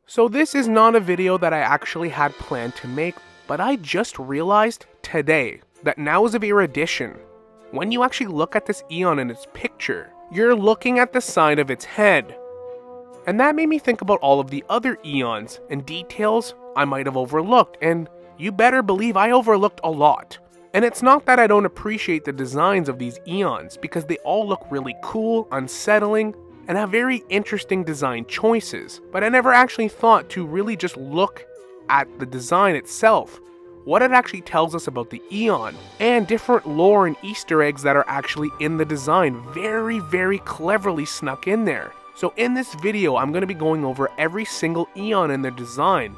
So this is not a video that I actually had planned to make, but I just realized today that now is Ofir Edition. When you actually look at this Aeon in its picture, you're looking at the side of its head. And that made me think about all of the other Aeons and details I might have overlooked, and you better believe I overlooked a lot. And it's not that I don't appreciate the designs of these Aeons, because they all look really cool, unsettling, and have very interesting design choices, but I never actually thought to really just look at the design itself, what it actually tells us about the Aeon, and different lore and Easter eggs that are actually in the design, very cleverly snuck in there. So in this video, I'm going to be going over every single Aeon in their design,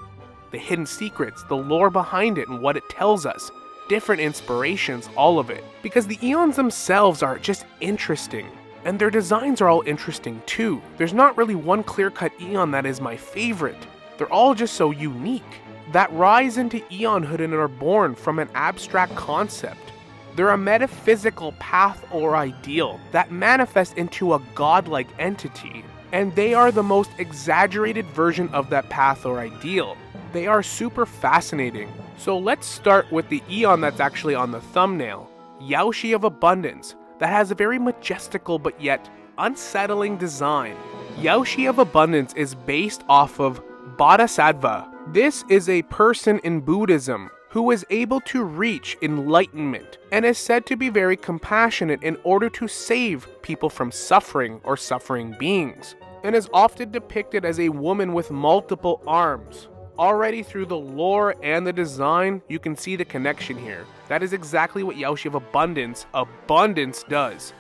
the hidden secrets, the lore behind it, and what it tells us, different inspirations, all of it, because the Aeons themselves are just interesting. And their designs are all interesting too. There's not really one clear-cut Aeon that is my favorite. They're all just so unique, that rise into Aeonhood and are born from an abstract concept. They're a metaphysical path or ideal that manifests into a godlike entity. And they are the most exaggerated version of that path or ideal. They are super fascinating. So let's start with the Aeon that's actually on the thumbnail, Yaoshi of Abundance, that has a very majestical but yet unsettling design. Yaoshi of Abundance is based off of Bodhisattva. This is a person in Buddhism who is able to reach enlightenment and is said to be very compassionate in order to save people from suffering or suffering beings, and is often depicted as a woman with multiple arms. Already through the lore and the design, you can see the connection here. That is exactly what Yaoshi of Abundance does.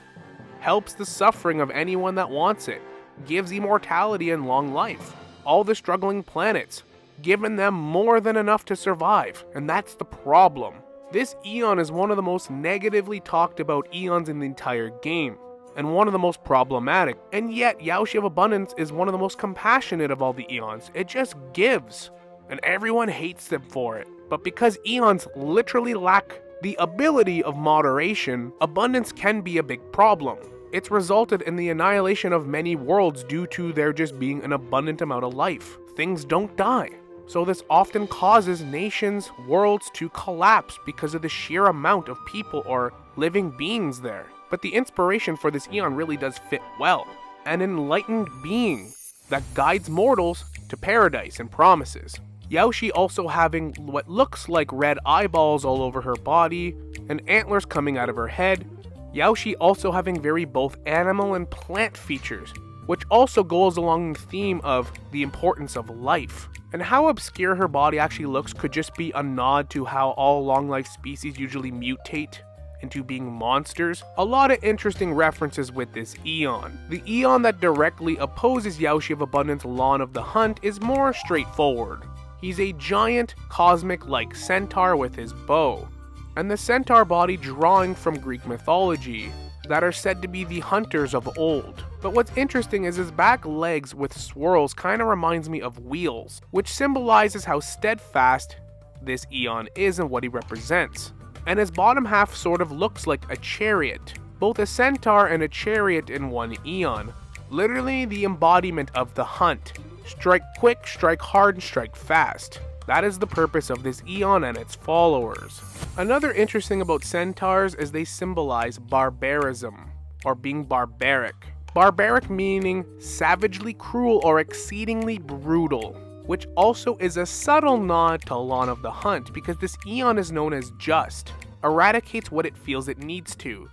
Helps the suffering of anyone that wants it. Gives immortality and long life. All the struggling planets. Given them more than enough to survive. And that's the problem. This Aeon is one of the most negatively talked about Aeons in the entire game. And one of the most problematic. And yet, Yaoshi of Abundance is one of the most compassionate of all the Aeons. It just gives. And everyone hates them for it. But because Aeons literally lack the ability of moderation, abundance can be a big problem. It's resulted in the annihilation of many worlds due to there just being an abundant amount of life. Things don't die. So this often causes nations, worlds to collapse because of the sheer amount of people or living beings there. But the inspiration for this Aeon really does fit well. An enlightened being that guides mortals to paradise and promises. Yaoshi also having what looks like red eyeballs all over her body and antlers coming out of her head. Yaoshi also having very both animal and plant features, which also goes along the theme of the importance of life. And how obscure her body actually looks could just be a nod to how all long life species usually mutate into being monsters. A lot of interesting references with this Aeon. The Aeon that directly opposes Yaoshi of Abundance Lawn of the Hunt is more straightforward. He's a giant, cosmic-like centaur with his bow, and the centaur body drawing from Greek mythology that are said to be the hunters of old. But what's interesting is his back legs with swirls kind of reminds me of wheels, which symbolizes how steadfast this Aeon is and what he represents. And his bottom half sort of looks like a chariot, both a centaur and a chariot in one Aeon, literally the embodiment of the hunt. Strike quick, strike hard, and strike fast. That is the purpose of this Aeon and its followers. Another interesting about centaurs is they symbolize barbarism, or being barbaric. Barbaric meaning savagely cruel or exceedingly brutal, which also is a subtle nod to Lawn of the Hunt because this Aeon is known as just, eradicates what it feels it needs to.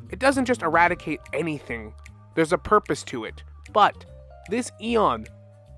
It doesn't just eradicate anything, there's a purpose to it, but this Aeon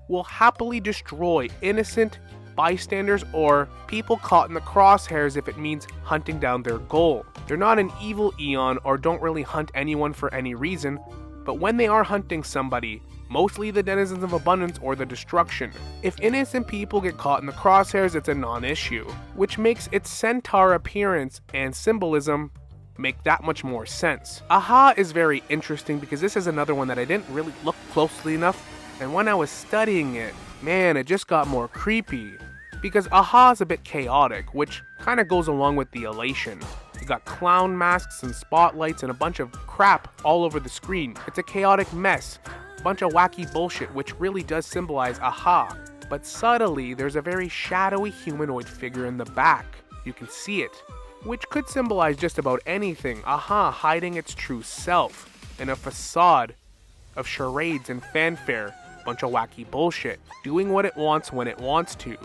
will happily destroy innocent bystanders or people caught in the crosshairs if it means hunting down their goal. They're not an evil Aeon or don't really hunt anyone for any reason, but when they are hunting somebody, mostly the denizens of abundance or the destruction, if innocent people get caught in the crosshairs, it's a non-issue, which makes its centaur appearance and symbolism make that much more sense. Aha is very interesting because this is another one that I didn't really look closely enough. And when I was studying it, man, it just got more creepy. Because Aha is a bit chaotic, which kind of goes along with the elation. You got clown masks and spotlights and a bunch of crap all over the screen. It's a chaotic mess. A bunch of wacky bullshit, which really does symbolize Aha. but subtly there's a very shadowy humanoid figure in the back. You can see it, which could symbolize just about anything, hiding its true self in a facade of charades and fanfare, bunch of wacky bullshit, doing what it wants when it wants to,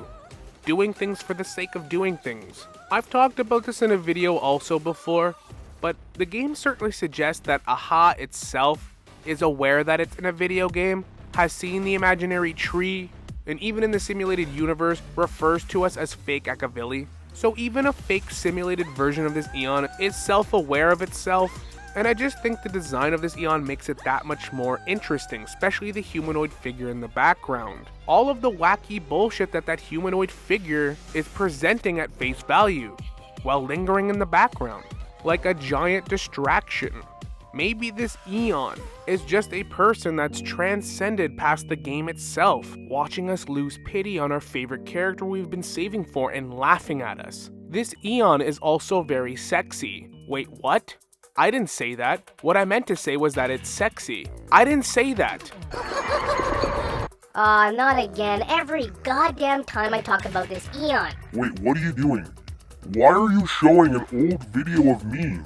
doing things for the sake of doing things. I've talked about this in a video also before, but the game certainly suggests that itself is aware that it's in a video game, has seen the imaginary tree, and even in the simulated universe refers to us as fake Akavilli. So even a fake simulated version of this Aeon is self-aware of itself, and I just think the design of this Aeon makes it that much more interesting, especially the humanoid figure in the background. All of the wacky bullshit that humanoid figure is presenting at face value, while lingering in the background, like a giant distraction. Maybe this Aeon is just a person that's transcended past the game itself, watching us lose pity on our favorite character we've been saving for and laughing at us. This Aeon is also very sexy. Wait, what? I didn't say that. What I meant to say was that it's sexy. I didn't say that. Aw, not again. Every goddamn time I talk about this Aeon. Wait, what are you doing? Why are you showing an old video of me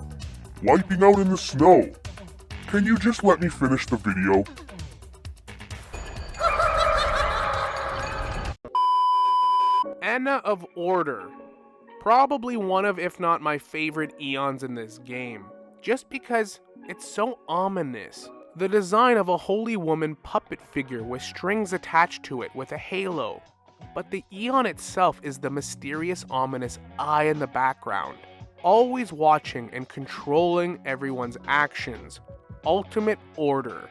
wiping out in the snow? Can you just let me finish the video? Anna of Order. Probably one of, if not my favorite Aeons in this game. Just because it's so ominous. The design of a holy woman puppet figure with strings attached to it with a halo. But the Aeon itself is the mysterious, ominous eye in the background, always watching and controlling everyone's actions. Ultimate order.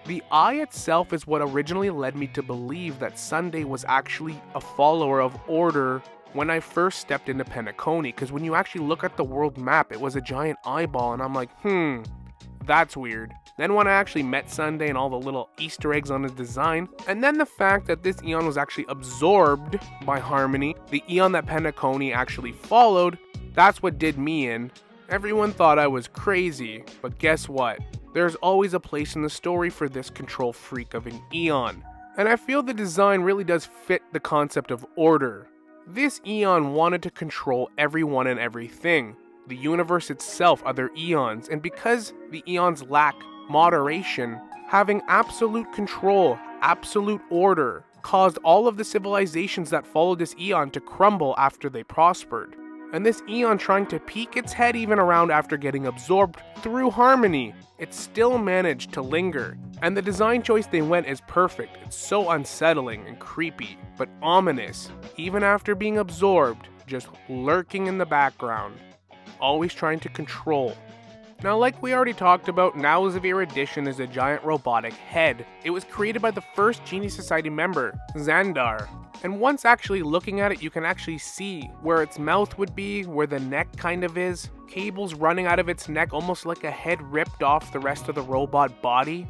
The eye itself is what originally led me to believe that Sunday was actually a follower of order when I first stepped into Penacony, because when you actually look at the world map, it was a giant eyeball, and I'm like, that's weird. Then when I actually met Sunday and all the little Easter eggs on his design, and then the fact that this Aeon was actually absorbed by Harmony, the Aeon that Penacony actually followed, that's what did me in. Everyone thought I was crazy, but guess what? There's always a place in the story for this control freak of an Aeon. And I feel the design really does fit the concept of order. This Aeon wanted to control everyone and everything, the universe itself, other Aeons, and because the Aeons lack moderation, having absolute control, absolute order, caused all of the civilizations that followed this Aeon to crumble after they prospered. And this Aeon trying to peek its head even around after getting absorbed through Harmony, it still managed to linger. And the design choice they went is perfect. It's so unsettling and creepy, but ominous, even after being absorbed, just lurking in the background, always trying to control. Now, like we already talked about, Nook of Destruction is a giant robotic head. It was created by the first Genius Society member, Xandar. And once actually looking at it, you can actually see where its mouth would be, where the neck kind of is, cables running out of its neck, almost like a head ripped off the rest of the robot body.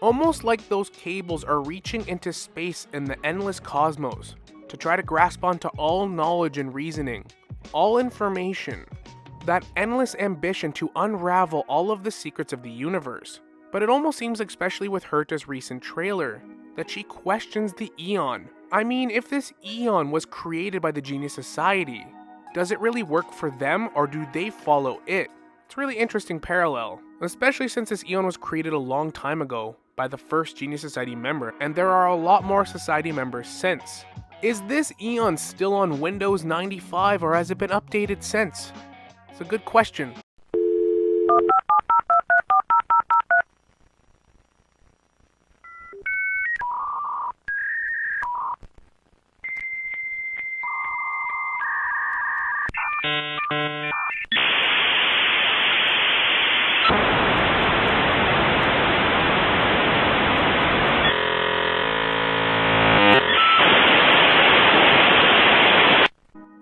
Almost like those cables are reaching into space in the endless cosmos to try to grasp onto all knowledge and reasoning, all information. That endless ambition to unravel all of the secrets of the universe. But it almost seems, especially with Herta's recent trailer, that she questions the Aeon. I mean, if this Aeon was created by the Genius Society, does it really work for them, or do they follow it? It's a really interesting parallel, especially since this Aeon was created a long time ago by the first Genius Society member, and there are a lot more Society members since. Is this Aeon still on Windows 95, or has it been updated since? It's a good question.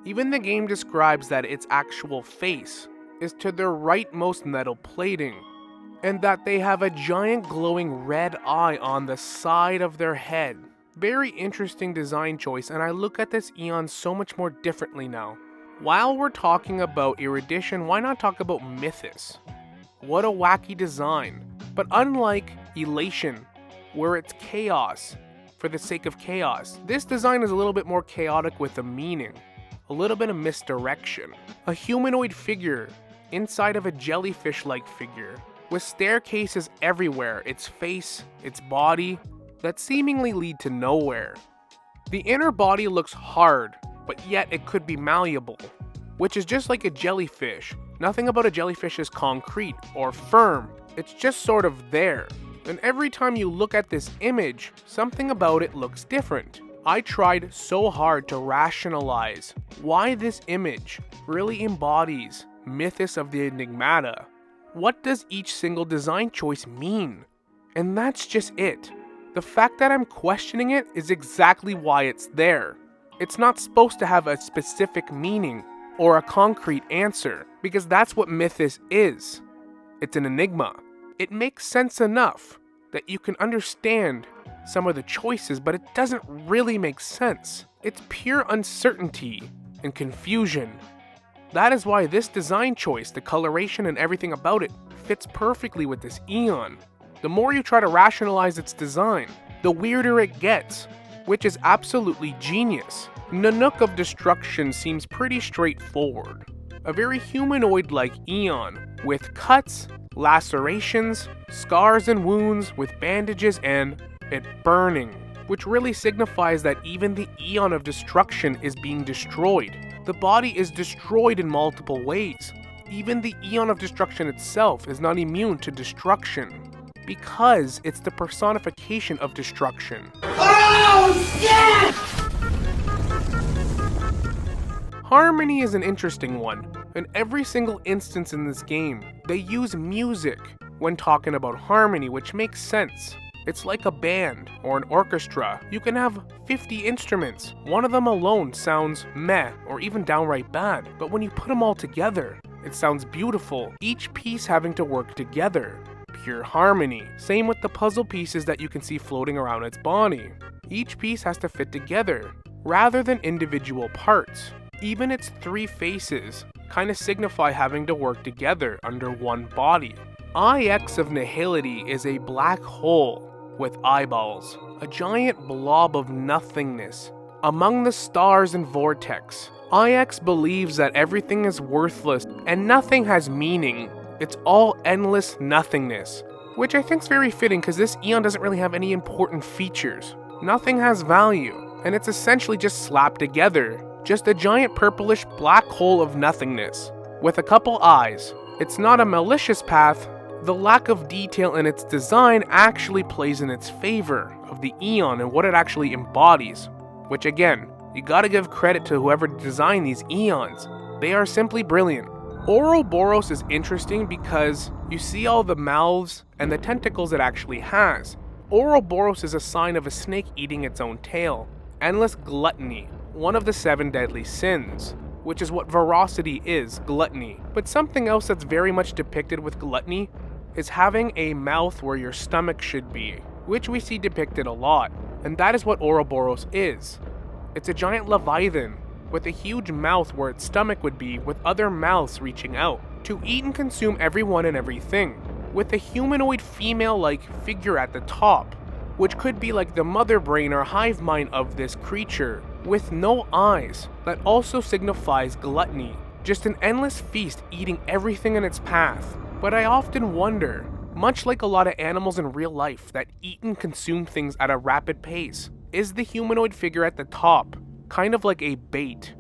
Even the game describes that its actual face is to their rightmost metal plating, and that they have a giant glowing red eye on the side of their head. Very interesting design choice, and I look at this Aeon so much more differently now. While we're talking about Erudition, why not talk about Mythos? What a wacky design. But unlike Elation, where it's chaos, for the sake of chaos. This design is a little bit more chaotic with a meaning, a little bit of misdirection. A humanoid figure inside of a jellyfish-like figure, with staircases everywhere, its face, its body, that seemingly lead to nowhere. The inner body looks hard, but yet it could be malleable, which is just like a jellyfish. Nothing about a jellyfish is concrete or firm, it's just sort of there. And every time you look at this image, something about it looks different. I tried so hard to rationalize why this image really embodies Mythos of the Enigmata. What does each single design choice mean? And that's just it. The fact that I'm questioning it is exactly why it's there. It's not supposed to have a specific meaning or a concrete answer, because that's what Mythos is. It's an enigma. It makes sense enough that you can understand some of the choices, but it doesn't really make sense. It's pure uncertainty and confusion. That is why this design choice, the coloration and everything about it, fits perfectly with this Aeon. The more you try to rationalize its design, the weirder it gets, which is absolutely genius. The Nook of Destruction seems pretty straightforward. A very humanoid-like Aeon, with cuts, lacerations, scars and wounds, with bandages and it burning, which really signifies that even the Aeon of Destruction is being destroyed. The body is destroyed in multiple ways. Even the Aeon of Destruction itself is not immune to destruction, because it's the personification of destruction. Oh, shit! Harmony is an interesting one. In every single instance in this game, they use music when talking about harmony, which makes sense. It's like a band or an orchestra. You can have 50 instruments. One of them alone sounds meh or even downright bad, but when you put them all together, it sounds beautiful. Each piece having to work together. Pure harmony. Same with the puzzle pieces that you can see floating around its body. Each piece has to fit together, rather than individual parts. Even its three faces kind of signify having to work together under one body. IX of Nihility is a black hole with eyeballs, a giant blob of nothingness among the stars and vortex. IX believes that everything is worthless and nothing has meaning. It's all endless nothingness, which I think is very fitting because this Aeon doesn't really have any important features. Nothing has value, and it's essentially just slapped together. Just a giant purplish black hole of nothingness, with a couple eyes. It's not a malicious path. The lack of detail in its design actually plays in its favor of the Aeon and what it actually embodies. Which again, you gotta give credit to whoever designed these Aeons. They are simply brilliant. Ouroboros is interesting because you see all the mouths and the tentacles it actually has. Ouroboros is a sign of a snake eating its own tail. Endless gluttony, one of the 7 deadly sins, which is what veracity is, gluttony. But something else that's very much depicted with gluttony is having a mouth where your stomach should be, which we see depicted a lot, and that is what Ouroboros is. It's a giant leviathan with a huge mouth where its stomach would be, with other mouths reaching out to eat and consume everyone and everything, with a humanoid female-like figure at the top, which could be like the mother brain or hive mind of this creature, with no eyes, that also signifies gluttony, just an endless feast eating everything in its path. But I often wonder, much like a lot of animals in real life that eat and consume things at a rapid pace, is the humanoid figure at the top kind of like a bait,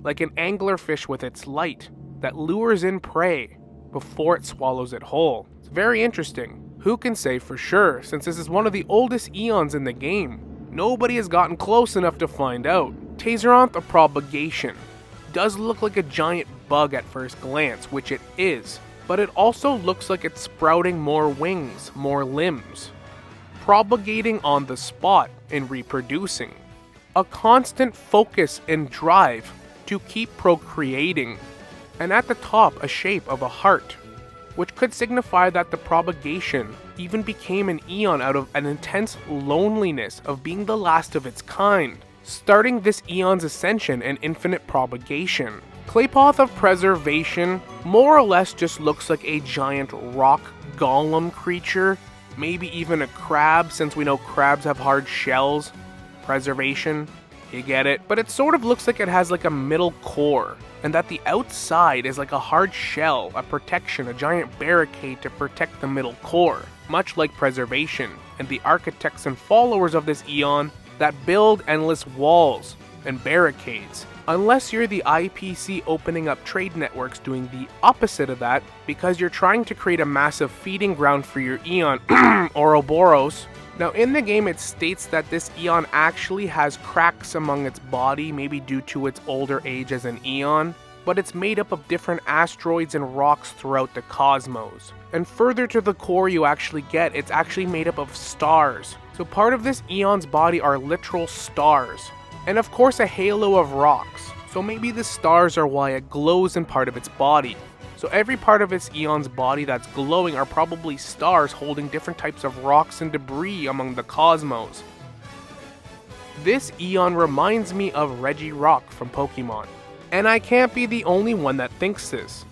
like an anglerfish with its light that lures in prey before it swallows it whole? It's very interesting. Who can say for sure, since this is one of the oldest Aeons in the game? Nobody has gotten close enough to find out. Tazeronth of Propagation does look like a giant bug at first glance, which it is, but it also looks like it's sprouting more wings, more limbs, propagating on the spot and reproducing. A constant focus and drive to keep procreating, and at the top a shape of a heart, which could signify that the propagation even became an Aeon out of an intense loneliness of being the last of its kind, starting this Aeon's ascension and infinite propagation. Claypoth of Preservation more or less just looks like a giant rock golem creature Maybe even a crab, since we know crabs have hard shells. Preservation, you get it? But it sort of looks like it has like a middle core, and that the outside is like a hard shell, a protection, a giant barricade to protect the middle core, much like Preservation, and the architects and followers of this Aeon that build endless walls and barricades. Unless you're the IPC opening up trade networks doing the opposite of that, because you're trying to create a massive feeding ground for your Aeon, Ouroboros. Now in the game it states that this Aeon actually has cracks among its body, maybe due to its older age as an Aeon, but it's made up of different asteroids and rocks throughout the cosmos. And further to the core you actually get, it's actually made up of stars. So part of this Aeon's body are literal stars. And of course a halo of rocks, so maybe the stars are why it glows in part of its body. So every part of its Aeon's body that's glowing are probably stars holding different types of rocks and debris among the cosmos. This Aeon reminds me of Regirock from Pokemon, and I can't be the only one that thinks this.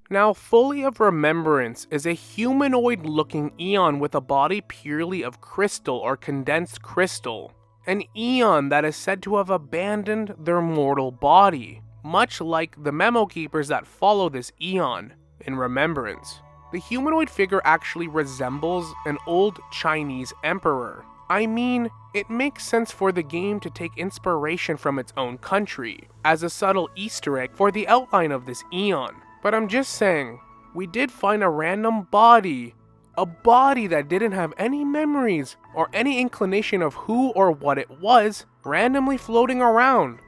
Now, Fully of Remembrance is a humanoid-looking Aeon with a body purely of crystal or condensed crystal. An Aeon that is said to have abandoned their mortal body, much like the Memo Keepers that follow this Aeon in Remembrance. The humanoid figure actually resembles an old Chinese emperor. I mean, it makes sense for the game to take inspiration from its own country, as a subtle Easter egg for the outline of this Aeon. But I'm just saying, we did find a random body. A body that didn't have any memories or any inclination of who or what it was, randomly floating around.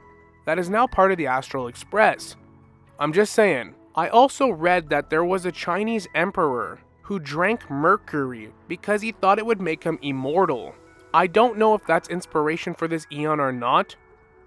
That is now part of the Astral Express. I'm just saying. I also read that there was a Chinese emperor who drank mercury because he thought it would make him immortal. I don't know if that's inspiration for this Aeon or not,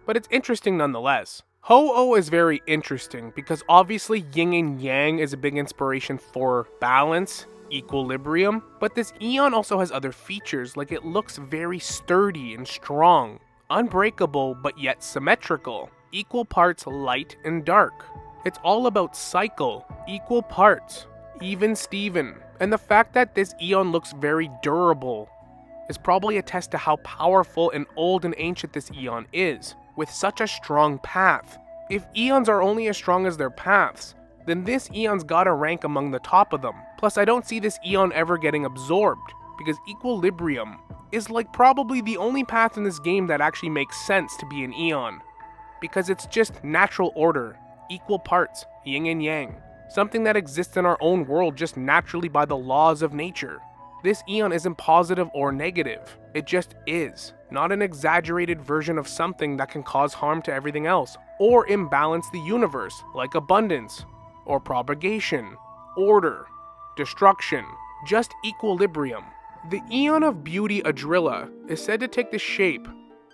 but it's interesting nonetheless. Ho-Oh is very interesting because obviously yin and yang is a big inspiration for balance, equilibrium, but this Aeon also has other features, like it looks very sturdy and strong, unbreakable but yet symmetrical, equal parts light and dark. It's all about cycle, equal parts, even Steven, and the fact that this Aeon looks very durable is probably a test to how powerful and old and ancient this Aeon is, with such a strong path. If Aeons are only as strong as their paths, then this Aeon's gotta rank among the top of them. Plus I don't see this Aeon ever getting absorbed, because equilibrium is like probably the only path in this game that actually makes sense to be an Aeon. Because it's just natural order, equal parts, yin and yang. Something that exists in our own world just naturally by the laws of nature. This Aeon isn't positive or negative, it just is. Not an exaggerated version of something that can cause harm to everything else, or imbalance the universe, like abundance, or propagation, order, destruction, just equilibrium. The Aeon of Beautyadilla is said to take the shape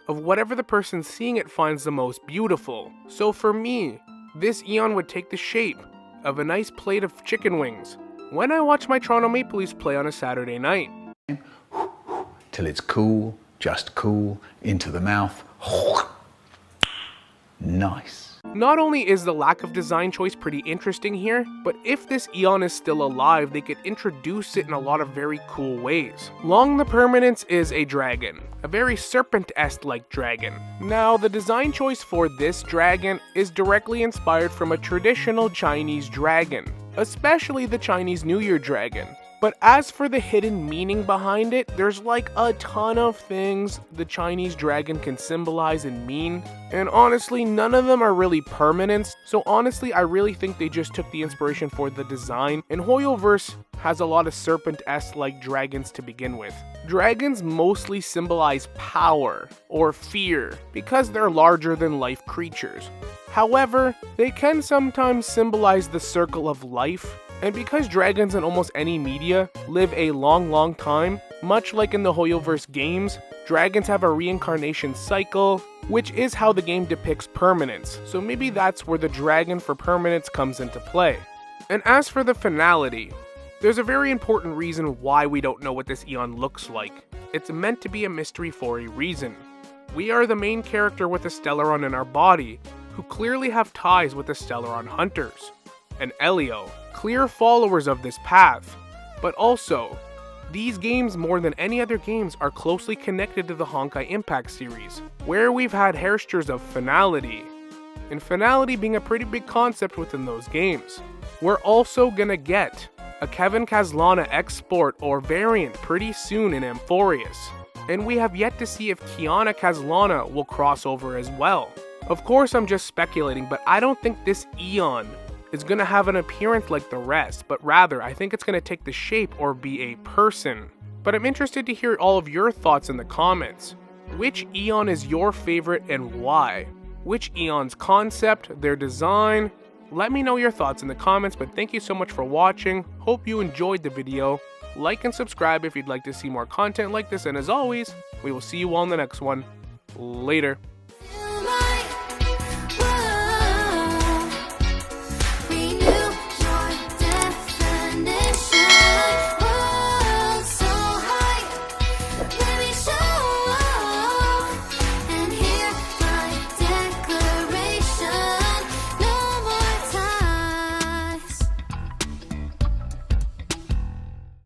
of whatever the person seeing it finds the most beautiful. So for me, this Aeon would take the shape of a nice plate of chicken wings when I watch my Toronto Maple Leafs play on a Saturday night. Till it's cool, just cool, into the mouth. Nice. Not only is the lack of design choice pretty interesting here, but if this Aeon is still alive, they could introduce it in a lot of very cool ways. Long the Permanence is a dragon, a very serpent-esque-like dragon. Now, the design choice for this dragon is directly inspired from a traditional Chinese dragon, especially the Chinese New Year dragon. But as for the hidden meaning behind it, there's like a ton of things the Chinese dragon can symbolize and mean, and honestly none of them are really permanents, so honestly I really think they just took the inspiration for the design, and Hoyoverse has a lot of serpent-esque like dragons to begin with. Dragons mostly symbolize power or fear because they're larger than life creatures. However, they can sometimes symbolize the circle of life. And because dragons in almost any media live a long time, much like in the Hoyoverse games, dragons have a reincarnation cycle, which is how the game depicts permanence, so maybe that's where the dragon for permanence comes into play. And as for the finality, there's a very important reason why we don't know what this Aeon looks like. It's meant to be a mystery for a reason. We are the main character with a Stellaron in our body, who clearly have ties with the Stellaron hunters, and Elio, clear followers of this path. But also, these games more than any other games are closely connected to the Honkai Impact series, where we've had hairsters of finality, and finality being a pretty big concept within those games. We're also gonna get a Kevin Kazlana export or variant pretty soon in amphoreus, and we have yet to see if Kiana Kazlana will cross over as well. Of course I'm just speculating, but I don't think this Aeon is gonna have an appearance like the rest, but rather I think it's gonna take the shape or be a person. But I'm interested to hear all of your thoughts in the comments. Which Aeon is your favorite and why? Which Aeon's concept, their design? Let me know your thoughts in the comments, but thank you so much for watching. Hope you enjoyed the video. Like and subscribe if you'd like to see more content like this, and as always, we will see you all in the next one. Later.